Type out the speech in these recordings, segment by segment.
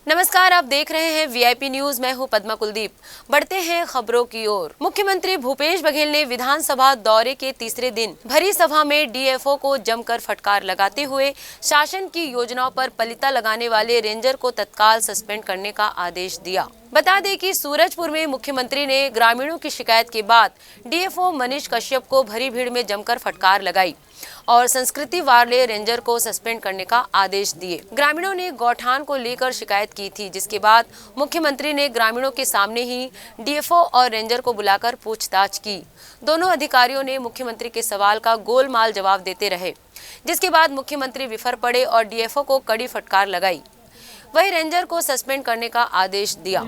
नमस्कार, आप देख रहे हैं वीआईपी न्यूज। मैं हूं पद्मा कुलदीप। बढ़ते हैं खबरों की ओर। मुख्यमंत्री भूपेश बघेल ने विधानसभा दौरे के तीसरे दिन भरी सभा में डीएफओ को जमकर फटकार लगाते हुए शासन की योजनाओं पर पलीता लगाने वाले रेंजर को तत्काल सस्पेंड करने का आदेश दिया। बता दें कि सूरजपुर में मुख्यमंत्री ने ग्रामीणों की शिकायत के बाद डीएफओ मनीष कश्यप को भरी भीड़ में जमकर फटकार लगाई और संस्कृति वाले रेंजर को सस्पेंड करने का आदेश दिए। ग्रामीणों ने गौठान को लेकर शिकायत की थी, जिसके बाद मुख्यमंत्री ने ग्रामीणों के सामने ही डीएफओ और रेंजर को बुलाकर पूछताछ की। दोनों अधिकारियों ने मुख्यमंत्री के सवाल का गोलमाल जवाब देते रहे, जिसके बाद मुख्यमंत्री विफर पड़े और डीएफओ को कड़ी फटकार लगाई। वही रेंजर को सस्पेंड करने का आदेश दिया।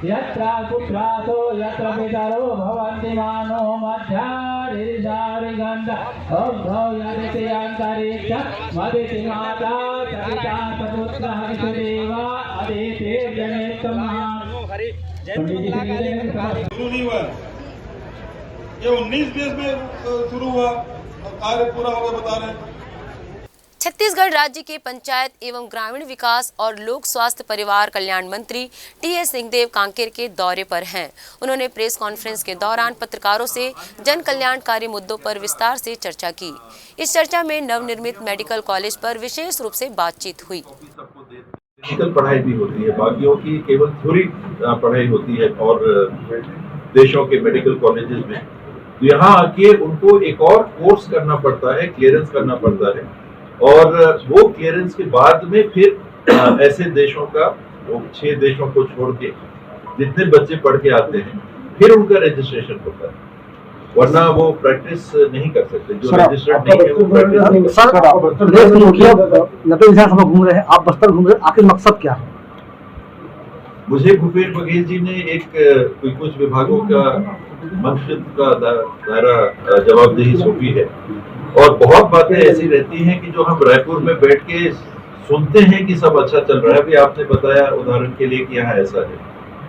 यत्र पुत्रासो यत्र पितरो भवन्ति मानो मध्यारिदारिगन्ध ओभौ यदिति अन्तरिक्ष मदिति माता सविता सपुत्रः विष्णुदेवा अदिति जनेतमः। शुरू नहीं हुआ, ये 19-20 में शुरू हुआ, कार्य पूरा हो गया बता रहे हैं। छत्तीसगढ़ राज्य के पंचायत एवं ग्रामीण विकास और लोक स्वास्थ्य परिवार कल्याण मंत्री टी.एस. सिंहदेव कांकेर के दौरे पर हैं। उन्होंने प्रेस कॉन्फ्रेंस के दौरान पत्रकारों से जन कल्याणकारी मुद्दों पर विस्तार से चर्चा की। इस चर्चा में नवनिर्मित मेडिकल कॉलेज पर विशेष रूप से बातचीत हुई। मेडिकल पढ़ाई भी होती है, बाकियों की केवल थ्योरी पढ़ाई होती है और देशों के मेडिकल कॉलेजेस में तो यहाँ आके उनको एक और कोर्स करना पड़ता है, क्लियरेंस करना पड़ता है और वो क्लियरेंस के बाद में फिर ऐसे देशों का 6 देशों को छोड़ के जितने बच्चे पढ़ के आते हैं फिर उनका रजिस्ट्रेशन होता है, वरना वो प्रैक्टिस नहीं कर सकते। जो रजिस्टर्ड नहीं है वो प्रैक्टिस। सर, प्रदेश के मुखिया नगर विधानसभा घूम रहे हैं, आप बस्तर घूम रहे हैं, आखिर मकसद क्या है? मुझे भूपेश बघेल जी ने एक कुछ विभागों का मंत्रित्व का दायरा जवाबदेही सौंपी है और बहुत बातें ऐसी रहती हैं कि जो हम रायपुर में बैठ के सुनते हैं कि सब अच्छा चल रहा है। अभी आपने बताया उदाहरण के लिए कि यहाँ ऐसा है,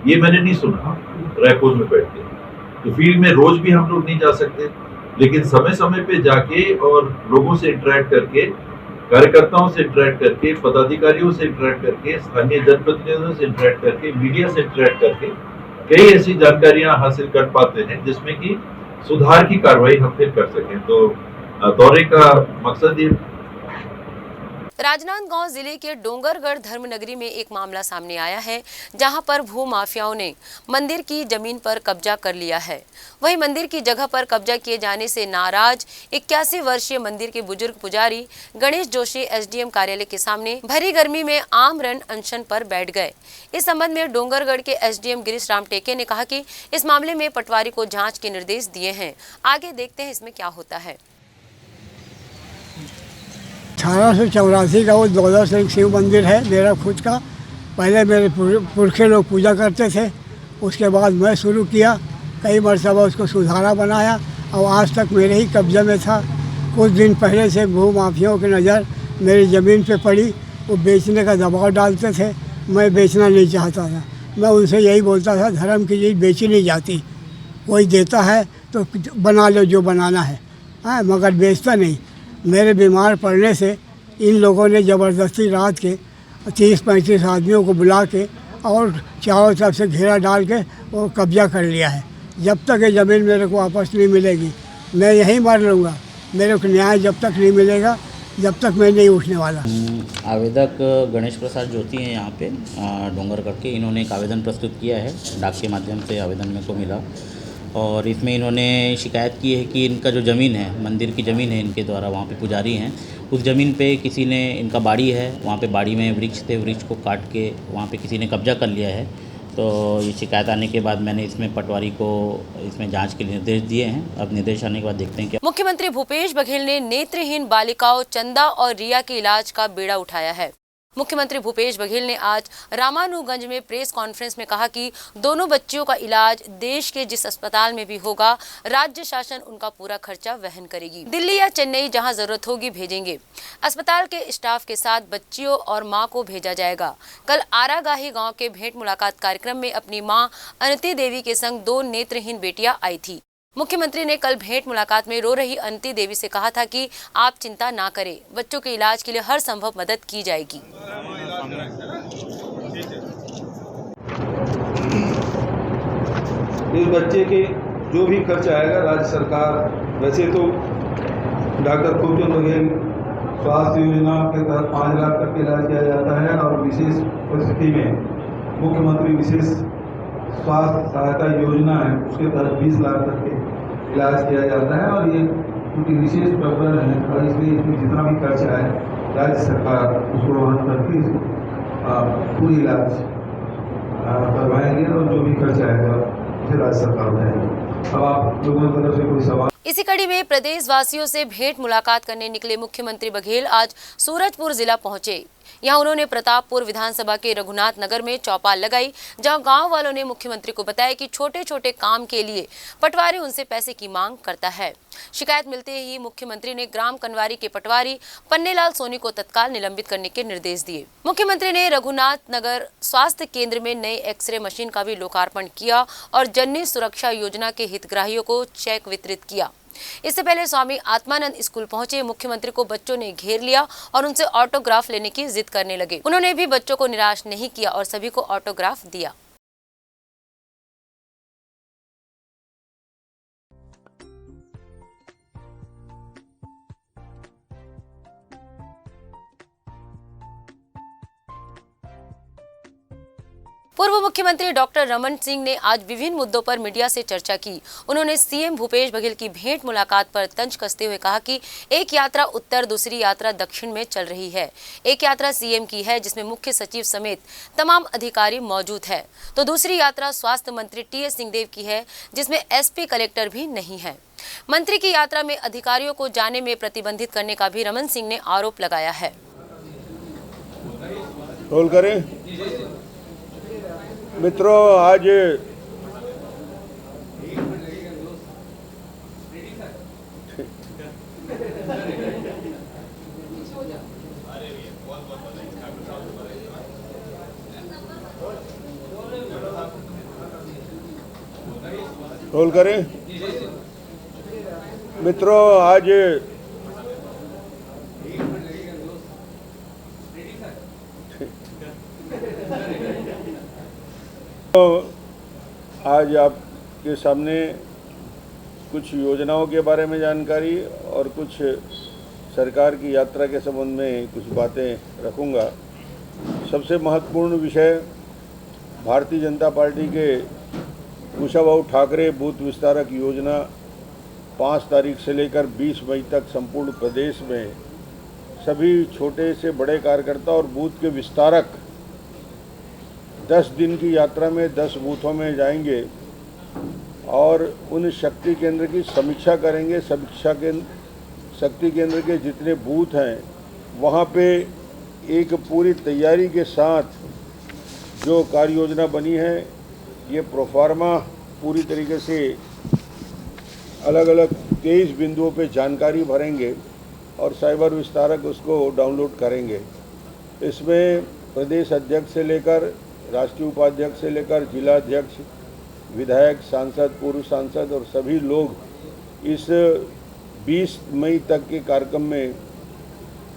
ये मैंने नहीं सुना रायपुर में बैठ के। तो फील्ड में रोज भी हम लोग नहीं जा सकते, लेकिन समय समय पे जाके और लोगों से इंटरेक्ट करके, कार्यकर्ताओं से इंटरेक्ट करके, पदाधिकारियों से इंटरेक्ट करके, स्थानीय जनप्रतिनिधियों से इंटरेक्ट करके, मीडिया से इंटरेक्ट करके कई ऐसी जानकारियां हासिल कर पाते हैं जिसमें कि सुधार की कार्रवाई हम फिर कर सकें। तो दौरे का मकसद ये। राजनांदगांव जिले के डोंगरगढ़ धर्मनगरी में एक मामला सामने आया है, जहां पर भू माफियाओं ने मंदिर की जमीन पर कब्जा कर लिया है। वहीं मंदिर की जगह पर कब्जा किए जाने से नाराज 81 वर्षीय मंदिर के बुजुर्ग पुजारी गणेश जोशी एसडीएम कार्यालय के सामने भरी गर्मी में आमरण अनशन पर बैठ गए। इस संबंध में डोंगरगढ़ के एसडीएम गिरीश राम टेके ने कहा कि इस मामले में पटवारी को जाँच के निर्देश दिए हैं। आगे देखते हैं इसमें क्या होता है। 1884 का वो 12 से शिव मंदिर है मेरा खुद का। पहले मेरे पुरखे लोग पूजा करते थे, उसके बाद मैं शुरू किया, कई मरतबा उसको सुधारा बनाया और आज तक मेरे ही कब्जे में था। कुछ दिन पहले से भू माफियाओं की नज़र मेरी ज़मीन पे पड़ी, वो बेचने का दबाव डालते थे। मैं बेचना नहीं चाहता था, मैं उनसे यही बोलता था धर्म की चीज़ बेची नहीं जाती, कोई देता है तो बना लो जो बनाना है, हाँ, मगर बेचता नहीं। मेरे बीमार पड़ने से इन लोगों ने ज़बरदस्ती रात के 30-35 आदमियों को बुला के और चारों तरफ से घेरा डाल के वो कब्जा कर लिया है। जब तक ये ज़मीन मेरे को वापस नहीं मिलेगी मैं यहीं मर लूँगा। मेरे को न्याय जब तक नहीं मिलेगा जब तक मैं नहीं उठने वाला। आवेदक गणेश प्रसाद ज्योति हैं यहाँ पे डोंगरगढ़ के। इन्होंने एक आवेदन प्रस्तुत किया है, डाक के माध्यम से आवेदन मेरे को मिला और इसमें इन्होंने शिकायत की है कि इनका जो ज़मीन है, मंदिर की ज़मीन है इनके द्वारा, वहाँ पे पुजारी हैं, उस ज़मीन पे किसी ने, इनका बाड़ी है, वहाँ पे बाड़ी में वृक्ष थे, वृक्ष को काट के वहाँ पे किसी ने कब्जा कर लिया है। तो तो ये शिकायत आने के बाद मैंने इसमें पटवारी को इसमें जांच के लिए निर्देश दिए हैं। अब निर्देश आने के बाद देखते हैं क्या। मुख्यमंत्री भूपेश बघेल ने नेत्रहीन बालिकाओं चंदा और रिया के इलाज का बेड़ा उठाया है। मुख्यमंत्री भूपेश बघेल ने आज रामानुगंज में प्रेस कॉन्फ्रेंस में कहा कि दोनों बच्चियों का इलाज देश के जिस अस्पताल में भी होगा, राज्य शासन उनका पूरा खर्चा वहन करेगी। दिल्ली या चेन्नई जहां जरूरत होगी भेजेंगे। अस्पताल के स्टाफ के साथ बच्चियों और मां को भेजा जाएगा। कल आरागाही गांव के भेंट मुलाकात कार्यक्रम में अपनी मां अनति देवी के संग 2 नेत्रहीन बेटियां आई थी। मुख्यमंत्री ने कल भेंट मुलाकात में रो रही अनति देवी से कहा था कि आप चिंता ना करें, बच्चों के इलाज के लिए हर संभव मदद की जाएगी। इस बच्चे के जो भी खर्च आएगा राज्य सरकार, वैसे तो डॉक्टर खूबचंद बघेल स्वास्थ्य योजना के तहत 5 लाख तक के इलाज किया जाता है और विशेष परिस्थिति में मुख्यमंत्री विशेष स्वास्थ्य सहायता योजना है, उसके तहत 20 लाख तक के इलाज किया जाता है और ये उनकी विशेष प्रकरण है और इसलिए इसमें जितना भी खर्च आए राज्य सरकार उसको वहन करके पूरी इलाज करवाएंगे और जो भी खर्च आएगा उसे राज्य सरकार उठाएगी। अब आप लोगों की तरफ से कोई सवाल? इसी कड़ी में प्रदेश वासियों से भेंट मुलाकात करने निकले मुख्यमंत्री बघेल आज सूरजपुर जिला पहुंचे। यहां उन्होंने प्रतापपुर विधानसभा के रघुनाथ नगर में चौपाल लगाई, जहां गांव वालों ने मुख्यमंत्री को बताया कि छोटे छोटे काम के लिए पटवारी उनसे पैसे की मांग करता है। शिकायत मिलते ही मुख्यमंत्री ने ग्राम कनवारी के पटवारी पन्नेलाल सोनी को तत्काल निलंबित करने के निर्देश दिए। मुख्यमंत्री ने रघुनाथ नगर स्वास्थ्य केंद्र में नई एक्सरे मशीन का भी लोकार्पण किया और जननी सुरक्षा योजना के हितग्राहियों को चेक वितरित किया। इससे पहले स्वामी आत्मानंद स्कूल पहुंचे मुख्यमंत्री को बच्चों ने घेर लिया और उनसे ऑटोग्राफ लेने की जिद करने लगे। उन्होंने भी बच्चों को निराश नहीं किया और सभी को ऑटोग्राफ दिया। पूर्व मुख्यमंत्री डॉक्टर रमन सिंह ने आज विभिन्न मुद्दों पर मीडिया से चर्चा की। उन्होंने सीएम भूपेश बघेल की भेंट मुलाकात पर तंज कसते हुए कहा कि एक यात्रा उत्तर, दूसरी यात्रा दक्षिण में चल रही है। एक यात्रा सीएम की है जिसमें मुख्य सचिव समेत तमाम अधिकारी मौजूद है, तो दूसरी यात्रा स्वास्थ्य मंत्री टीएस सिंहदेव की है जिसमें एसपी कलेक्टर भी नहीं है। मंत्री की यात्रा में अधिकारियों को जाने में प्रतिबंधित करने का भी रमन सिंह ने आरोप लगाया है। रोल करें मित्रों, आज रोल करें मित्रों, आज आज आपके सामने कुछ योजनाओं के बारे में जानकारी और कुछ सरकार की यात्रा के संबंध में कुछ बातें रखूंगा। सबसे महत्वपूर्ण विषय भारतीय जनता पार्टी के कुशाभाऊ ठाकरे बूथ विस्तारक योजना 5 तारीख से लेकर 20 मई तक संपूर्ण प्रदेश में सभी छोटे से बड़े कार्यकर्ता और बूथ के विस्तारक 10 दिन की यात्रा में 10 बूथों में जाएंगे और उन शक्ति केंद्र की समीक्षा करेंगे। शक्ति केंद्र के जितने बूथ हैं वहाँ पे एक पूरी तैयारी के साथ जो कार्य योजना बनी है, ये प्रोफार्मा पूरी तरीके से अलग अलग 23 बिंदुओं पे जानकारी भरेंगे और साइबर विस्तारक उसको डाउनलोड करेंगे। इसमें प्रदेश अध्यक्ष से लेकर राष्ट्रीय उपाध्यक्ष से लेकर जिला अध्यक्ष, विधायक, सांसद, पूर्व सांसद और सभी लोग इस 20 मई तक के कार्यक्रम में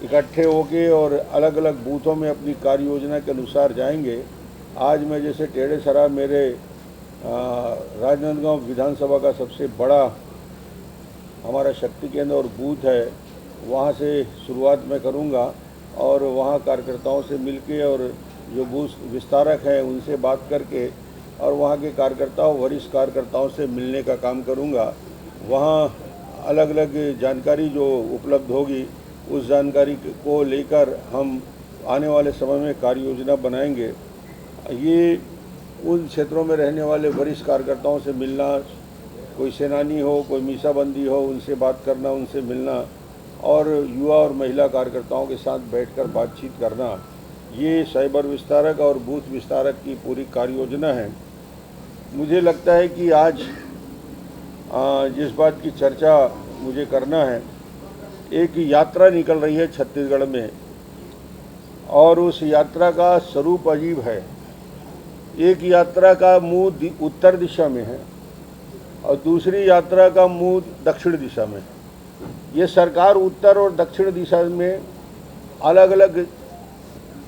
इकट्ठे होके और अलग अलग बूथों में अपनी कार्य योजना के अनुसार जाएंगे। आज मैं जैसे टेढ़े सरा मेरे राजनांदगांव विधानसभा का सबसे बड़ा हमारा शक्ति केंद्र और बूथ है, वहाँ से शुरुआत मैं करूँगा और वहाँ कार्यकर्ताओं से मिलके और जो बूथ विस्तारक हैं उनसे बात करके और वहाँ के कार्यकर्ताओं, वरिष्ठ कार्यकर्ताओं से मिलने का काम करूँगा। वहाँ अलग अलग जानकारी जो उपलब्ध होगी उस जानकारी को लेकर हम आने वाले समय में कार्य योजना बनाएंगे। ये उन क्षेत्रों में रहने वाले वरिष्ठ कार्यकर्ताओं से मिलना, कोई सेनानी हो, कोई मीसाबंदी हो, उनसे बात करना, उनसे मिलना और युवा और महिला कार्यकर्ताओं के साथ बैठकर बातचीत करना, ये साइबर विस्तारक और बूथ विस्तारक की पूरी कार्य योजना है। मुझे लगता है कि आज जिस बात की चर्चा मुझे करना है, एक यात्रा निकल रही है छत्तीसगढ़ में और उस यात्रा का स्वरूप अजीब है। एक यात्रा का मुंह उत्तर दिशा में है और दूसरी यात्रा का मुंह दक्षिण दिशा में। ये सरकार उत्तर और दक्षिण दिशा में अलग अलग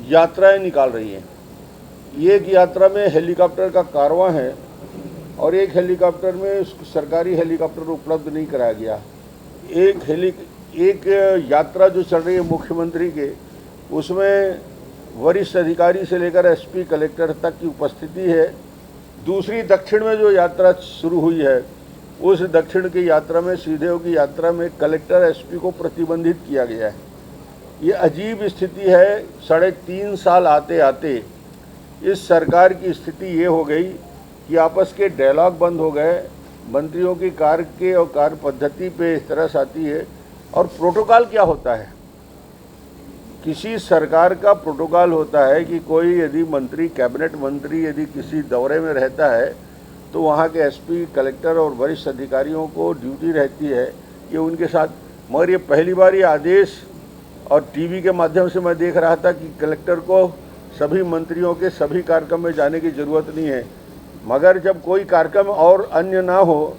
यात्राएं निकाल रही है। एक यात्रा में हेलीकॉप्टर का कारवां है और एक हेलीकॉप्टर में सरकारी हेलीकॉप्टर उपलब्ध नहीं कराया गया। एक यात्रा जो चल रही है मुख्यमंत्री के, उसमें वरिष्ठ अधिकारी से लेकर एसपी कलेक्टर तक की उपस्थिति है। दूसरी दक्षिण में जो यात्रा शुरू हुई है, उस दक्षिण की यात्रा में, सीधे की यात्रा में कलेक्टर एसपी को प्रतिबंधित किया गया है। ये अजीब स्थिति है। 3.5 साल आते आते इस सरकार की स्थिति ये हो गई कि आपस के डायलॉग बंद हो गए। मंत्रियों की कार्य के और कार्य पद्धति पे इस तरह से आती है। और प्रोटोकॉल क्या होता है? किसी सरकार का प्रोटोकॉल होता है कि कोई यदि मंत्री, कैबिनेट मंत्री यदि किसी दौरे में रहता है तो वहाँ के एसपी, कलेक्टर और वरिष्ठ अधिकारियों को ड्यूटी रहती है कि उनके साथ, मगर ये पहली बार ये आदेश और टीवी के माध्यम से मैं देख रहा था कि कलेक्टर को सभी मंत्रियों के सभी कार्यक्रम में जाने की ज़रूरत नहीं है। मगर जब कोई कार्यक्रम और अन्य ना हो,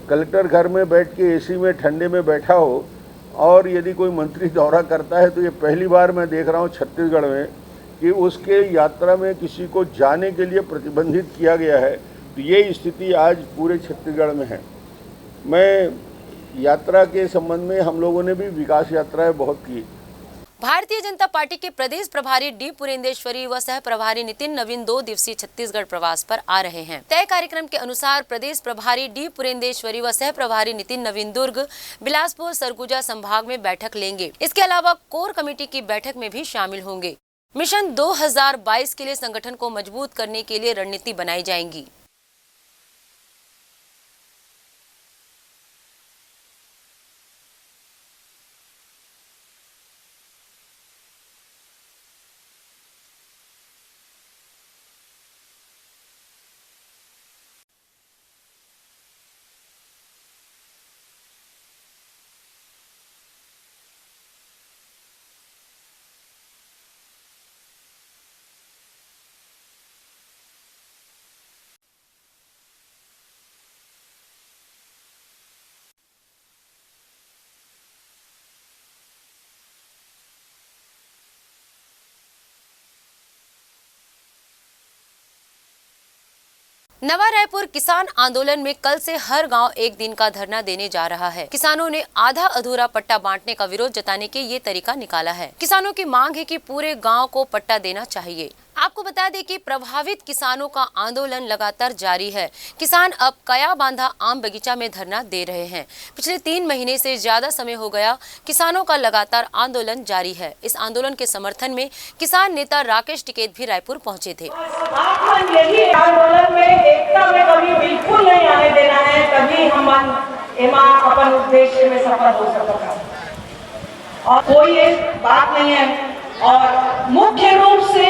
कलेक्टर घर में बैठ के एसी में ठंडे में बैठा हो और यदि कोई मंत्री दौरा करता है, तो ये पहली बार मैं देख रहा हूँ छत्तीसगढ़ में कि उसके यात्रा में किसी को जाने के लिए प्रतिबंधित किया गया है। तो ये स्थिति आज पूरे छत्तीसगढ़ में है। मैं यात्रा के संबंध में, हम लोगों ने भी विकास यात्राएं बहुत की। भारतीय जनता पार्टी के प्रदेश प्रभारी डी पुरेंदेश्वरी व सह प्रभारी नितिन नवीन 2 दिवसीय छत्तीसगढ़ प्रवास पर आ रहे हैं। तय कार्यक्रम के अनुसार प्रदेश प्रभारी डी पुरेंदेश्वरी व सह प्रभारी नितिन नवीन दुर्ग, बिलासपुर, सरगुजा संभाग में बैठक लेंगे। इसके अलावा कोर कमेटी की बैठक में भी शामिल होंगे। मिशन 2022 के लिए संगठन को मजबूत करने के लिए रणनीति बनाई जाएगी। नवा रायपुर किसान आंदोलन में कल से हर गांव एक दिन का धरना देने जा रहा है। किसानों ने आधा अधूरा पट्टा बांटने का विरोध जताने के ये तरीका निकाला है। किसानों की मांग है कि पूरे गांव को पट्टा देना चाहिए। आपको बता दें कि प्रभावित किसानों का आंदोलन लगातार जारी है। किसान अब कया बांधा आम बगीचा में धरना दे रहे हैं। पिछले 3 महीने से ज्यादा समय हो गया किसानों का लगातार आंदोलन जारी है। इस आंदोलन के समर्थन में किसान नेता राकेश टिकैत भी रायपुर पहुंचे थे। यही आंदोलन में एकता में कभी बिल्कुल नहीं आने देना है, तभी हम अपन उद्देश्य में सफल हो सकता है। और कोई एक बात नहीं है। और मुख्य रूप से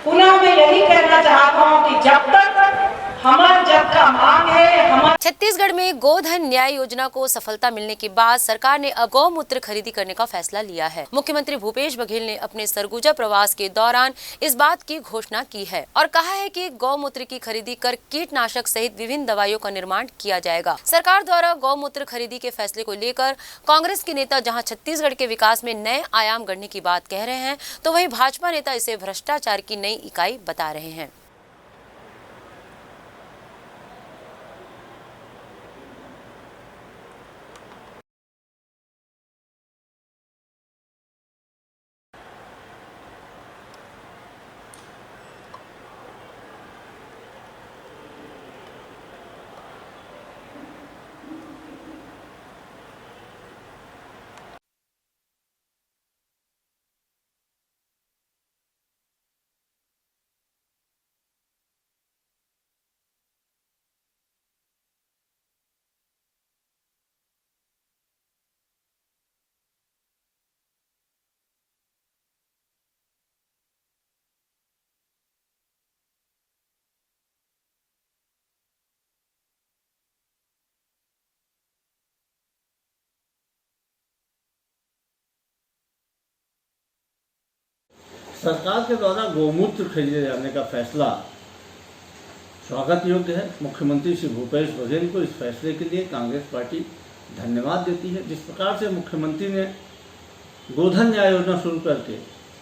पुनः मैं यही कहना चाहता हूँ कि जब तक हमारा जब का मांग है, हमारा छत्तीसगढ़ में गोधन न्याय योजना को सफलता मिलने के बाद सरकार ने अब गौमूत्र खरीदी करने का फैसला लिया है। मुख्यमंत्री भूपेश बघेल ने अपने सरगुजा प्रवास के दौरान इस बात की घोषणा की है और कहा है कि गौमूत्र की खरीदी कर कीटनाशक सहित विभिन्न दवाइयों का निर्माण किया जाएगा। सरकार द्वारा गौमूत्र खरीदी के फैसले को लेकर कांग्रेस के नेता जहाँ छत्तीसगढ़ के विकास में नए आयाम गढ़ने की बात कह रहे हैं, तो वहीं भाजपा नेता इसे भ्रष्टाचार की नई इकाई बता रहे हैं। सरकार के द्वारा गौमूत्र खरीदे जाने का फैसला स्वागत योग्य है। मुख्यमंत्री श्री भूपेश बघेल को इस फैसले के लिए कांग्रेस पार्टी धन्यवाद देती है। जिस प्रकार से मुख्यमंत्री ने गोधन न्याय योजना शुरू करके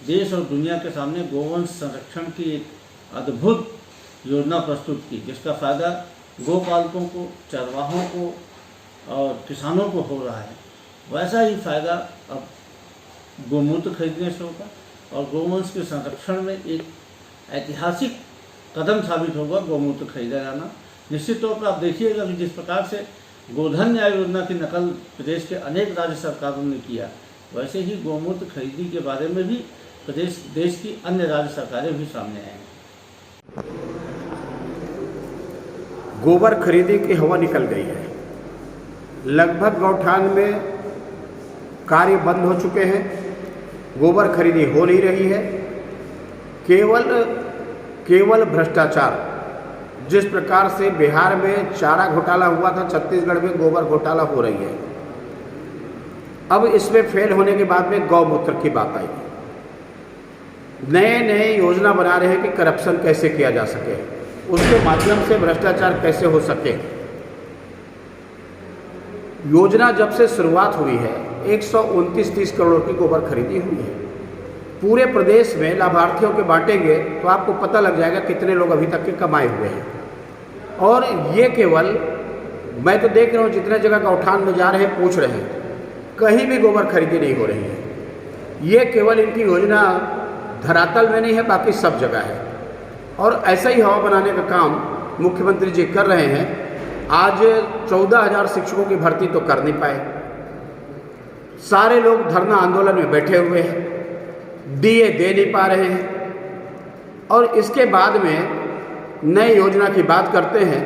देश और दुनिया के सामने गोवंश संरक्षण की एक अद्भुत योजना प्रस्तुत की, जिसका फ़ायदा गोपालकों को, चरवाहों को और किसानों को हो रहा है, वैसा ही फ़ायदा अब गोमूत्र खरीदने से होगा और गोवंश के संरक्षण में एक ऐतिहासिक कदम साबित होगा गौमूत्र खरीदा जाना। निश्चित तौर पर आप देखिएगा कि जिस प्रकार से गोधन न्याय योजना की नकल प्रदेश के अनेक राज्य सरकारों ने किया, वैसे ही गौमूत्र खरीदी के बारे में भी देश की अन्य राज्य सरकारें भी सामने आएंगी। गोबर खरीदी की हवा निकल गई है। लगभग गौठान में कार्य बंद हो चुके हैं, गोबर खरीदी हो नहीं रही है। केवल भ्रष्टाचार, जिस प्रकार से बिहार में चारा घोटाला हुआ था, छत्तीसगढ़ में गोबर घोटाला हो रही है। अब इसमें फेल होने के बाद में गौमूत्र की बात आई। नए योजना बना रहे हैं कि करप्शन कैसे किया जा सके, उसके माध्यम से भ्रष्टाचार कैसे हो सके। योजना जब से शुरुआत हुई है 129-30 करोड़ की गोबर खरीदी हुई है। पूरे प्रदेश में लाभार्थियों के बांटेंगे तो आपको पता लग जाएगा कितने लोग अभी तक के कमाए हुए हैं। और ये केवल, मैं तो देख रहा हूँ जितने जगह गौठान में जा रहे हैं पूछ रहे हैं, कहीं भी गोबर खरीदी नहीं हो रही है। ये केवल इनकी योजना धरातल में नहीं है, बाकी सब जगह है। और ऐसा ही हवा बनाने का काम मुख्यमंत्री जी कर रहे हैं। आज 14,000 शिक्षकों की भर्ती तो कर नहीं पाए, सारे लोग धरना आंदोलन में बैठे हुए हैं, डीए दे नहीं पा रहे हैं। और इसके बाद में नई योजना की बात करते हैं,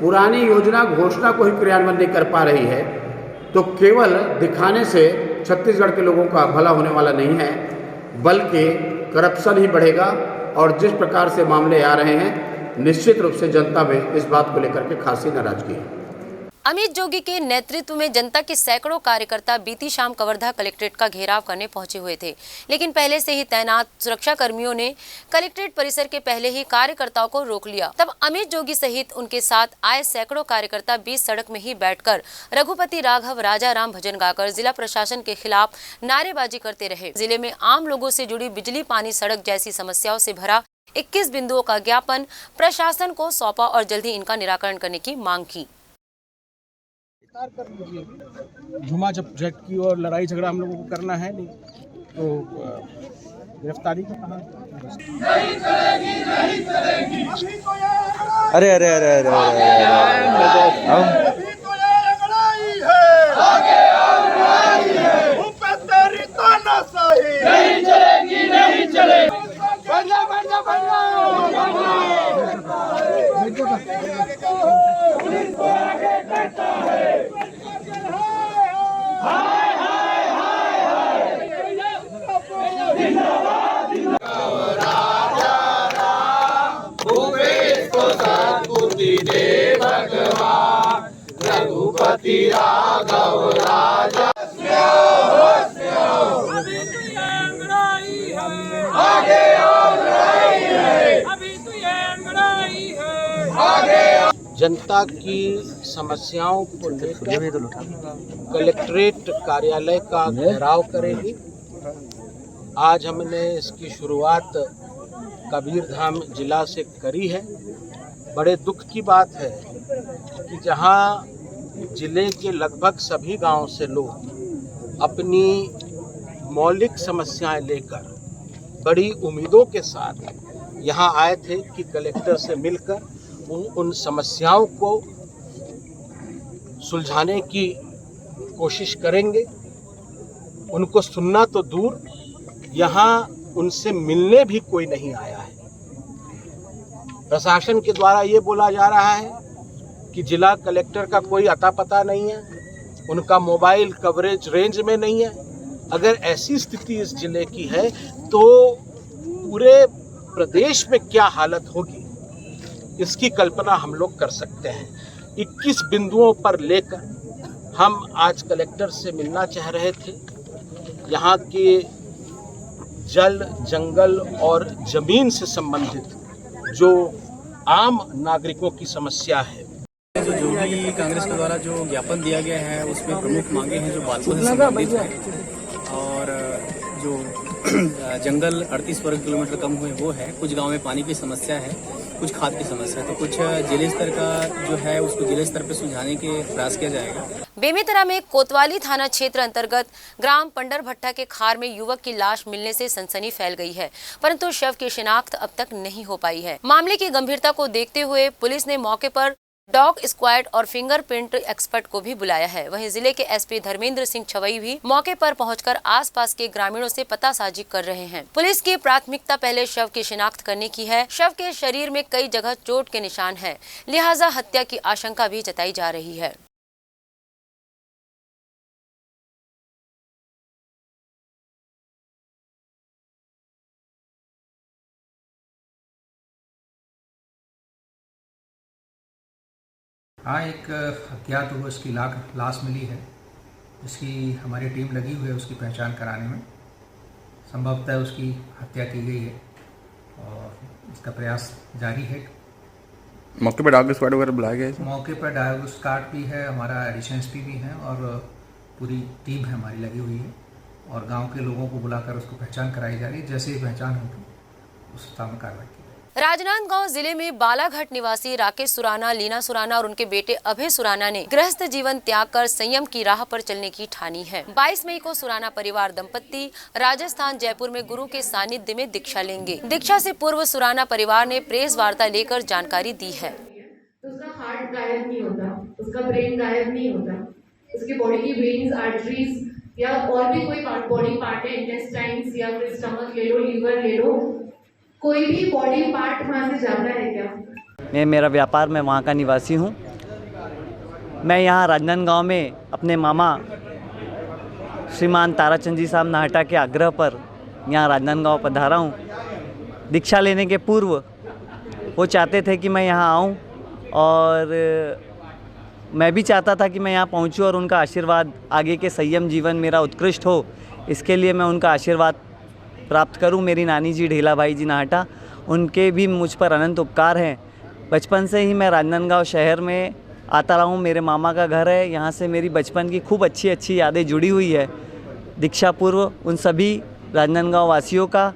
पुरानी योजना घोषणा को ही क्रियान्वयन नहीं कर पा रही है, तो केवल दिखाने से छत्तीसगढ़ के लोगों का भला होने वाला नहीं है, बल्कि करप्शन ही बढ़ेगा। और जिस प्रकार से मामले आ रहे हैं, निश्चित रूप से जनता में इस बात को लेकर के खासी नाराजगी है। अमित जोगी के नेतृत्व में जनता के सैकड़ों कार्यकर्ता बीती शाम कवर्धा कलेक्ट्रेट का घेराव करने पहुंचे हुए थे, लेकिन पहले से ही तैनात सुरक्षा कर्मियों ने कलेक्ट्रेट परिसर के पहले ही कार्यकर्ताओं को रोक लिया। तब अमित जोगी सहित उनके साथ आए सैकड़ों कार्यकर्ता बीच सड़क में ही बैठकर रघुपति राघव राजाराम भजन गाकर जिला प्रशासन के खिलाफ नारेबाजी करते रहे। जिले में आम लोगों से जुड़ी बिजली, पानी, सड़क जैसी समस्याओं से भरा 21 बिंदुओं का ज्ञापन प्रशासन को सौंपा और जल्दी इनका निराकरण करने की मांग की। झुमा झटकी और लड़ाई झगड़ा हम लोगों को करना है नहीं, तो गिरफ्तारी का कहा। अरे अरे अरे अरे नहीं चलेगी, नहीं चलेगी। रघुपति राघव राजा आगे और लड़ाई है, अभी तो ये लड़ाई है आगे। जनता की समस्याओं को लेकर कलेक्ट्रेट कार्यालय का घेराव करेगी। आज हमने इसकी शुरुआत कबीरधाम जिला से करी है। बड़े दुख की बात है कि जहां जिले के लगभग सभी गांव से लोग अपनी मौलिक समस्याएं लेकर बड़ी उम्मीदों के साथ यहां आए थे कि कलेक्टर से मिलकर उन समस्याओं को सुलझाने की कोशिश करेंगे। उनको सुनना तो दूर, यहाँ उनसे मिलने भी कोई नहीं आया है। प्रशासन के द्वारा ये बोला जा रहा है कि जिला कलेक्टर का कोई अता पता नहीं है, उनका मोबाइल कवरेज रेंज में नहीं है। अगर ऐसी स्थिति इस जिले की है तो पूरे प्रदेश में क्या हालत होगी, इसकी कल्पना हम लोग कर सकते हैं। 21 बिंदुओं पर लेकर हम आज कलेक्टर से मिलना चाह रहे थे। यहाँ के जल, जंगल और जमीन से संबंधित जो आम नागरिकों की समस्या है। जो भी कांग्रेस के द्वारा जो ज्ञापन दिया गया है उसमें प्रमुख मांगे हैं जो बालकों से संबंधित है और जो जंगल 38 वर्ग किलोमीटर कम हुए वो है, कुछ गांव में पानी की समस्या है, कुछ खाद की समस्या है, तो कुछ जिले स्तर का जो है उसको जिले स्तर पर सुलझाने के प्रयास किया जाएगा। बेमेतरा में कोतवाली थाना क्षेत्र अंतर्गत ग्राम पंडर भट्टा के खार में युवक की लाश मिलने से सनसनी फैल गई है, परंतु शव की शिनाख्त अब तक नहीं हो पाई है। मामले की गंभीरता को देखते हुए पुलिस ने मौके पर डॉग स्क्वाड और फिंगरप्रिंट एक्सपर्ट को भी बुलाया है। वहीं जिले के एसपी धर्मेंद्र सिंह छवई भी मौके पर पहुंचकर आसपास के ग्रामीणों से पतासाजी कर रहे हैं। पुलिस की प्राथमिकता पहले शव की शिनाख्त करने की है। शव के शरीर में कई जगह चोट के निशान है, लिहाजा हत्या की आशंका भी जताई जा रही है। हाँ, एक अज्ञात युवक की लाश मिली है, जिसकी हमारी टीम लगी हुई है उसकी पहचान कराने में। संभवतः उसकी हत्या की गई है और इसका प्रयास जारी है। मौके पर डॉग स्क्वाड वगैरह बुलाया गया है? मौके पर डॉग स्क्वाड भी है, हमारा एडिशनल एसपी भी है और पूरी टीम है हमारी लगी हुई है और गांव के लोगों को बुलाकर उसको पहचान कराई जा रही है। जैसे ही पहचान होगी उस हिसाब में कार्रवाई की। राजनांदगांव जिले में बालाघाट निवासी राकेश सुराना, लीना सुराना और उनके बेटे अभय सुराना ने गृहस्थ जीवन त्याग कर संयम की राह पर चलने की ठानी है। 22 मई को सुराना परिवार दंपत्ति राजस्थान जयपुर में गुरु के सानिध्य में दीक्षा लेंगे। दीक्षा से पूर्व सुराना परिवार ने प्रेस वार्ता लेकर जानकारी दी है। तो उसका हार्ट गायब नहीं होता, उसका ब्रेन गायब नहीं होता, उसकी बॉडी की वेन्स, आर्टरीज या और भी कोई बॉडी पार्ट है, इंटेस्टाइन्स या फिर स्टमक ले लो, लीवर ले लो, कोई भी बॉडी पार्ट वहाँ से जाता है क्या? मेरा व्यापार, मैं वहाँ का निवासी हूँ। मैं यहाँ राजनांदगांव में अपने मामा श्रीमान ताराचंद जी साहब नाहटा के आग्रह पर यहाँ राजनांदगांव पधारा हूँ। दीक्षा लेने के पूर्व वो चाहते थे कि मैं यहाँ आऊँ और मैं भी चाहता था कि मैं यहाँ पहुँचूँ और उनका आशीर्वाद, आगे के संयम जीवन मेरा उत्कृष्ट हो, इसके लिए मैं उनका आशीर्वाद प्राप्त करूं। मेरी नानी जी ढेला भाई जी नाहटा, उनके भी मुझ पर अनंत उपकार हैं। बचपन से ही मैं राजनांदगांव शहर में आता रहा हूं, मेरे मामा का घर है, यहाँ से मेरी बचपन की खूब अच्छी अच्छी यादें जुड़ी हुई है। दीक्षा पूर्व उन सभी राजनांदगांव वासियों का,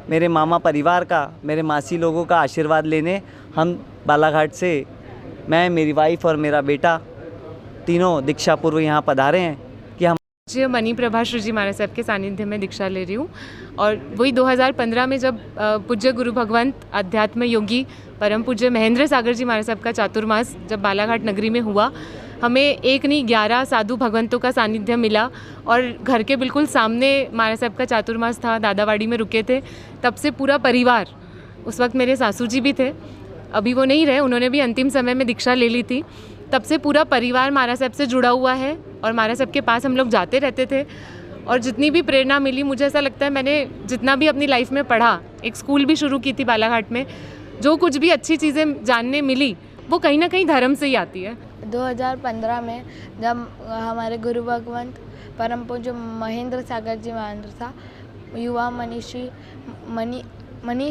मेरे मामा परिवार का, मेरे मासी लोगों का आशीर्वाद लेने हम बालाघाट से, मैं, मेरी वाइफ और मेरा बेटा तीनों दीक्षा पूर्व यहाँ पधारे हैं कि हम मणि प्रभा श्री जी महाराज साहब के सानिध्य में दीक्षा ले रही हूँ। और वही 2015 में जब पूज्य गुरु भगवंत अध्यात्म योगी परम पूज्य महेंद्र सागर जी महाराज साहब का चातुर्मास जब बालाघाट नगरी में हुआ, हमें एक नहीं 11 साधु भगवंतों का सानिध्य मिला और घर के बिल्कुल सामने महाराज साहब का चातुर्मास था, दादावाड़ी में रुके थे। तब से पूरा परिवार, उस वक्त मेरे सासू जी भी थे, अभी वो नहीं रहे, उन्होंने भी अंतिम समय में दीक्षा ले ली थी। तब से पूरा परिवार महाराज साहब से जुड़ा हुआ है और महाराज साहब के पास हम लोग जाते रहते थे और जितनी भी प्रेरणा मिली, मुझे ऐसा लगता है मैंने जितना भी अपनी लाइफ में पढ़ा, एक स्कूल भी शुरू की थी बालाघाट में, जो कुछ भी अच्छी चीज़ें जानने मिली वो कहीं ना कहीं धर्म से ही आती है। 2015 में जब हमारे गुरु भगवंत परम पूज्य महेंद्र सागर जी महाराज था, युवा मनीष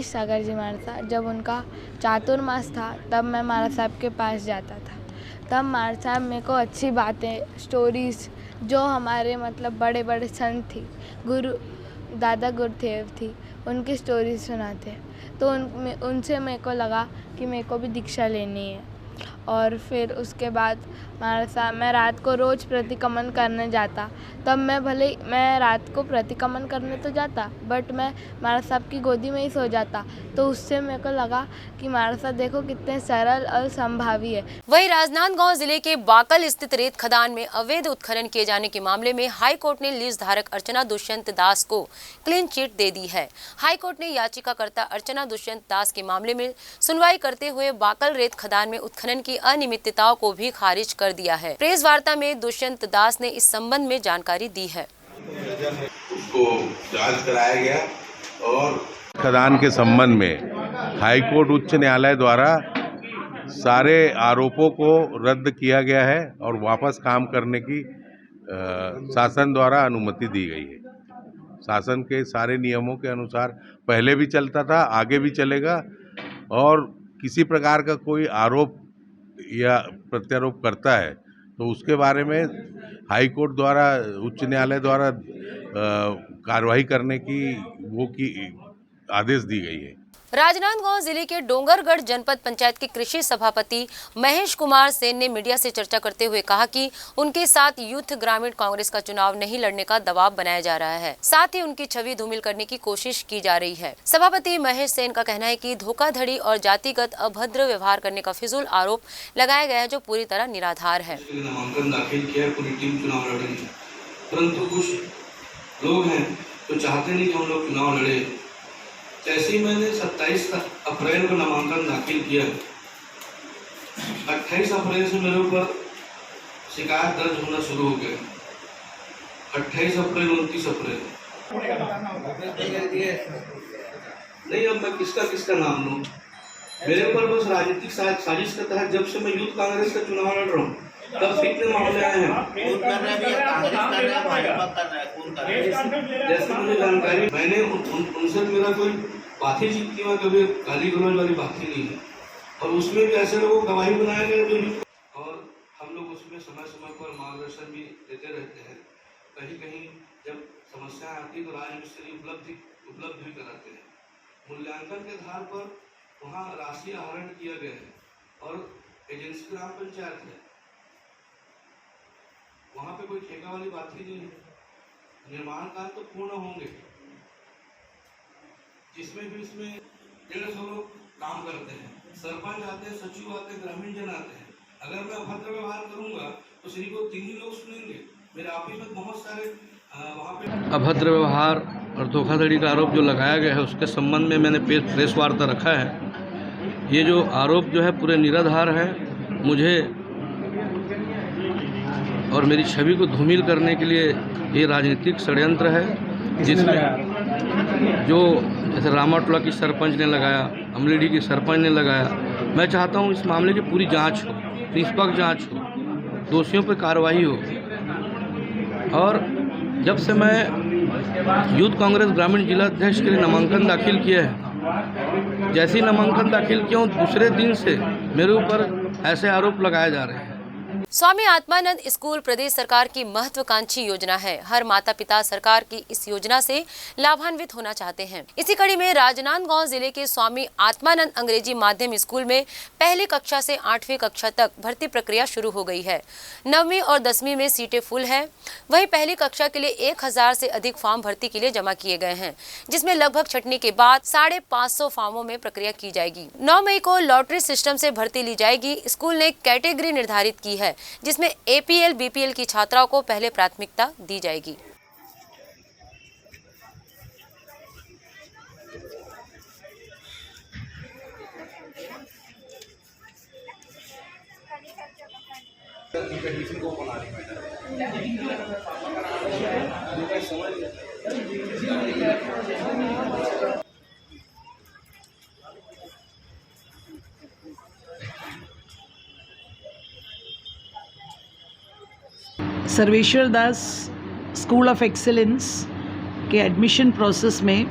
सागर जी महाराज था, जब उनका चातुर्मास था तब मैं महाराज साहब के पास जाता था। तब महाराज साहब मेरे को अच्छी बातें, स्टोरीज, जो हमारे मतलब बड़े बड़े संत थी, गुरु दादा गुरुदेव थी, उनकी स्टोरीज सुनाते, तो उनसे मेरे को लगा कि मेरे को भी दीक्षा लेनी है। और फिर उसके बाद महाराज साहब, मैं रात को रोज़ प्रतिक्रमण करने जाता, तब मैं रात को प्रतिक्रमण करने तो जाता, बट मैं महाराज साहब की गोदी में ही सो जाता, तो उससे मेरे को लगा कि महाराज साहब देखो कितने सरल और संभावी है। वहीं राजनांदगांव जिले के बाकल स्थित रेत खदान में अवैध उत्खनन किए जाने के मामले में हाई कोर्ट ने लीज धारक अर्चना दुष्यंत दास को क्लीन चिट दे दी है। हाई कोर्ट ने याचिकाकर्ता अर्चना दुष्यंत दास के मामले में सुनवाई करते हुए बाकल रेत खदान में उत्खनन की अनियमितताओं को भी खारिज कर दिया है। प्रेस वार्ता में दुष्यंत दास ने इस संबंध में जानकारी दी है। उसको जांच कराया गया और खदान के संबंध में हाईकोर्ट उच्च न्यायालय द्वारा सारे आरोपों को रद्द किया गया है और वापस काम करने की शासन द्वारा अनुमति दी गई है। शासन के सारे नियमों के अनुसार पहले भी चलता था, आगे भी चलेगा। और किसी प्रकार का कोई आरोप या प्रत्यारोप करता है तो उसके बारे में हाई कोर्ट द्वारा, उच्च न्यायालय द्वारा कार्रवाई करने की आदेश दी गई है। राजनांदगांव जिले के डोंगरगढ़ जनपद पंचायत के कृषि सभापति महेश कुमार सेन ने मीडिया से चर्चा करते हुए कहा कि उनके साथ यूथ ग्रामीण कांग्रेस का चुनाव नहीं लड़ने का दबाव बनाया जा रहा है, साथ ही उनकी छवि धूमिल करने की कोशिश की जा रही है। सभापति महेश सेन का कहना है कि धोखाधड़ी और जातिगत अभद्र व्यवहार करने का फिजूल आरोप लगाया गया है, जो पूरी तरह निराधार है। नामांकन दाखिल किया है, पूरी टीम चुनाव लड़ रही है, परंतु कुछ लोग हैं जो चाहते नहीं कि हम लोग चुनाव लड़े। जैसे ही मैंने 27 अप्रैल को नामांकन दाखिल किया, 28 अप्रैल से मेरे ऊपर शिकायत दर्ज होना शुरू हो गया। 28 अप्रैल 29 अप्रैल नहीं, अब मैं किसका नाम लूँ। मेरे ऊपर बस राजनीतिक साजिश के तहत जब से मैं यूथ कांग्रेस का चुनाव लड़ रहा हूँ तब से इतने मामले आए हैं। जैसे मुझे जानकारी, मैंने उनसे मेरा कोई बात ही जीत की, मैं कभी गाली गलौज वाली बात ही नहीं है। और उसमें भी ऐसे लोगों को गवाही बनाया गया जो, और हम लोग उसमें समय समय पर मार्गदर्शन भी देते रहते हैं। कहीं कहीं जब समस्या आती तो राजमिस्त्री उपलब्ध भी कराते हैं। मूल्यांकन के आधार पर वहाँ राशि आहरण किया गया है और एजेंसी ग्राम पंचायत है, वहाँ पे कोई ठेका वाली बात ही नहीं है। निर्माण कार्य तो पूर्ण होंगे, जिसमें भी उसमें 150 लोग काम करते हैं। सरपंच आते हैं, सचिव आते हैं, ग्रामीण जन आते हैं। अगर मैं अभद्र व्यवहार करूंगा तो सिर्फ वो 3 ही लोग सुनेंगे। मेरे ऑफिस में बहुत सारे वहाँ पे अभद्र व्यवहार और धोखाधड़ी का आरोप जो लगाया गया है, उसके संबंध में मैंने प्रेस वार्ता रखा है। ये जो आरोप जो है पूरे निराधार है। मुझे और मेरी छवि को धूमिल करने के लिए ये राजनीतिक षड्यंत्र है, जिसमें जो जैसे रामाटोला की सरपंच ने लगाया, अमलीडी की सरपंच ने लगाया। मैं चाहता हूँ इस मामले की पूरी जांच हो, निष्पक्ष जांच हो, दोषियों पर कार्रवाई हो। और जब से मैं यूथ कांग्रेस ग्रामीण जिला अध्यक्ष के लिए नामांकन दाखिल किया है, जैसे ही नामांकन दाखिल किया हूँ दूसरे दिन से मेरे ऊपर ऐसे आरोप लगाए जा रहे हैं। स्वामी आत्मानंद स्कूल प्रदेश सरकार की महत्वाकांक्षी योजना है। हर माता पिता सरकार की इस योजना से लाभान्वित होना चाहते हैं। इसी कड़ी में राजनांदगांव जिले के स्वामी आत्मानंद अंग्रेजी माध्यम स्कूल में पहली कक्षा से 8वीं कक्षा तक भर्ती प्रक्रिया शुरू हो गई है। 9वीं और 10वीं में सीटें फुल है। वहीं पहली कक्षा के लिए 1000 से अधिक फॉर्म भर्ती के लिए जमा किए गए हैं, जिसमें लगभग छंटनी के बाद 550 फॉर्मों में प्रक्रिया की जाएगी। 9 मई को लॉटरी सिस्टम से भर्ती ली जाएगी। स्कूल ने कैटेगरी निर्धारित की है, जिसमें APL BPL की छात्राओं को पहले प्राथमिकता दी जाएगी। सर्वेश्वर दास स्कूल ऑफ एक्सीलेंस के एडमिशन प्रोसेस में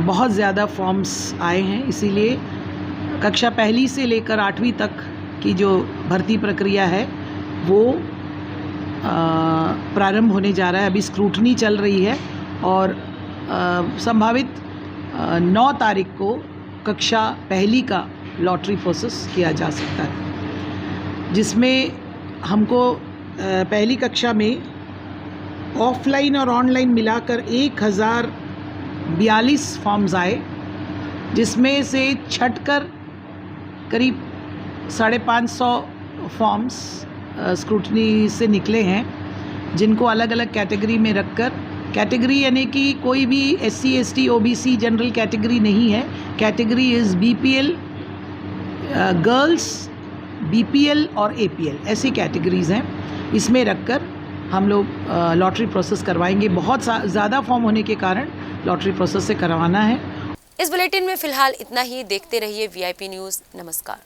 बहुत ज़्यादा फॉर्म्स आए हैं, इसीलिए कक्षा पहली से लेकर 8वीं तक की जो भर्ती प्रक्रिया है वो प्रारंभ होने जा रहा है। अभी स्क्रूटनी चल रही है और संभावित 9 तारीख को कक्षा पहली का लॉटरी प्रोसेस किया जा सकता है, जिसमें हमको पहली कक्षा में ऑफलाइन और ऑनलाइन मिलाकर 1042 फॉर्म्स आए, जिसमें से छटकर करीब 550 फॉर्म्स स्क्रूटनी से निकले हैं, जिनको अलग अलग कैटेगरी में रखकर, कैटेगरी यानी कि कोई भी SC ST OBC general category नहीं है। Category is BPL girls, BPL और APL, ऐसी कैटेगरीज़ हैं। इसमें रखकर हम लोग लॉटरी प्रोसेस करवाएंगे। बहुत ज़्यादा फॉर्म होने के कारण लॉटरी प्रोसेस से करवाना है। इस बुलेटिन में फिलहाल इतना ही। देखते रहिए VIP न्यूज़। नमस्कार।